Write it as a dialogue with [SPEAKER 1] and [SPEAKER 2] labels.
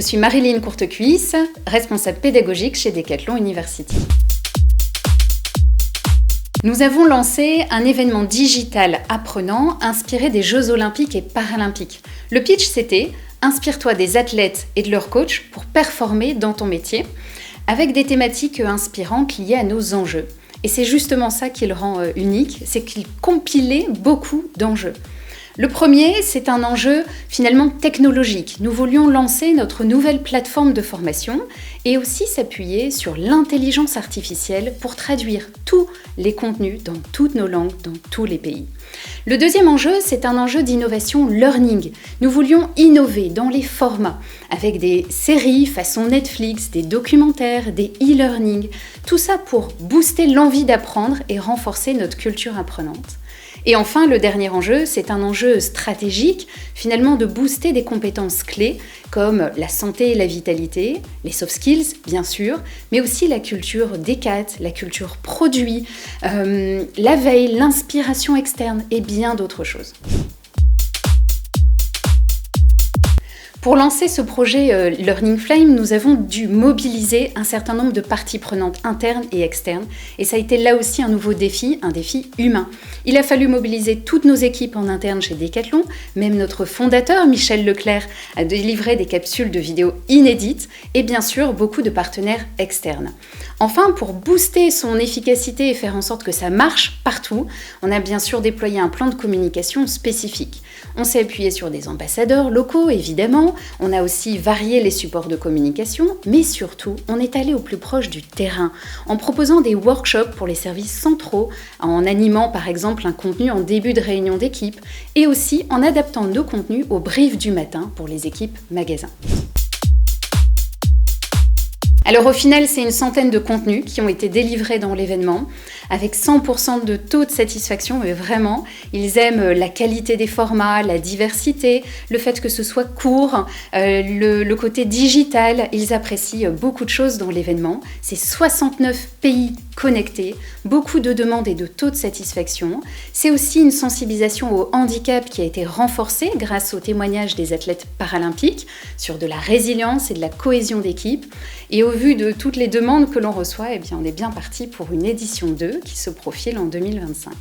[SPEAKER 1] Je suis Marilyn Courtecuisse, responsable pédagogique chez Decathlon University. Nous avons lancé un événement digital apprenant inspiré des Jeux Olympiques et Paralympiques. Le pitch, c'était « Inspire-toi des athlètes et de leurs coachs pour performer dans ton métier » avec des thématiques inspirantes liées à nos enjeux. Et c'est justement ça qui le rend unique, c'est qu'il compilait beaucoup d'enjeux. Le premier, c'est un enjeu finalement technologique. Nous voulions lancer notre nouvelle plateforme de formation et aussi s'appuyer sur l'intelligence artificielle pour traduire tous les contenus dans toutes nos langues, dans tous les pays. Le deuxième enjeu, c'est un enjeu d'innovation learning. Nous voulions innover dans les formats avec des séries façon Netflix, des documentaires, des e-learning. Tout ça pour booster l'envie d'apprendre et renforcer notre culture apprenante. Et enfin, le dernier enjeu, c'est un enjeu stratégique, finalement de booster des compétences clés comme la santé et la vitalité, les soft skills bien sûr, mais aussi la culture Decat, la culture produit, la veille, l'inspiration externe et bien d'autres choses. Pour lancer ce projet Learning Flame, nous avons dû mobiliser un certain nombre de parties prenantes internes et externes. Et ça a été là aussi un nouveau défi, un défi humain. Il a fallu mobiliser toutes nos équipes en interne chez Decathlon. Même notre fondateur, Michel Leclerc, a délivré des capsules de vidéos inédites. Et bien sûr, beaucoup de partenaires externes. Enfin, pour booster son efficacité et faire en sorte que ça marche partout, on a bien sûr déployé un plan de communication spécifique. On s'est appuyé sur des ambassadeurs locaux, évidemment. On a aussi varié les supports de communication, mais surtout, on est allé au plus proche du terrain, en proposant des workshops pour les services centraux, en animant par exemple un contenu en début de réunion d'équipe, et aussi en adaptant nos contenus au brief du matin pour les équipes magasins. Alors au final, c'est une centaine de contenus qui ont été délivrés dans l'événement, avec 100% de taux de satisfaction, mais vraiment, ils aiment la qualité des formats, la diversité, le fait que ce soit court, le côté digital, ils apprécient beaucoup de choses dans l'événement. C'est 69 pays connectés, beaucoup de demandes et de taux de satisfaction. C'est aussi une sensibilisation au handicap qui a été renforcée grâce au témoignage des athlètes paralympiques sur de la résilience et de la cohésion d'équipe. Et au vu de toutes les demandes que l'on reçoit, on est bien parti pour une édition 2 qui se profile en 2025.